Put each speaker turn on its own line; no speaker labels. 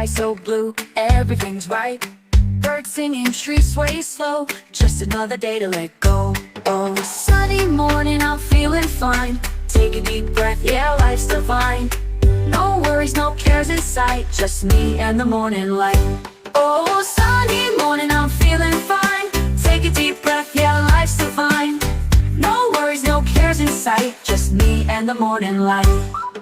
sky so blue, everything's right. Birds singing, streets sway slow, just another day to let go. Oh, sunny morning, I'm feeling fine. Take a deep breath, yeah, life's divine. No worries, no cares in sight, just me and the morning light. Oh, sunny morning, I'm feeling fine. Take a deep breath, yeah, life's divine. No worries, no cares in sight, just me and the morning light.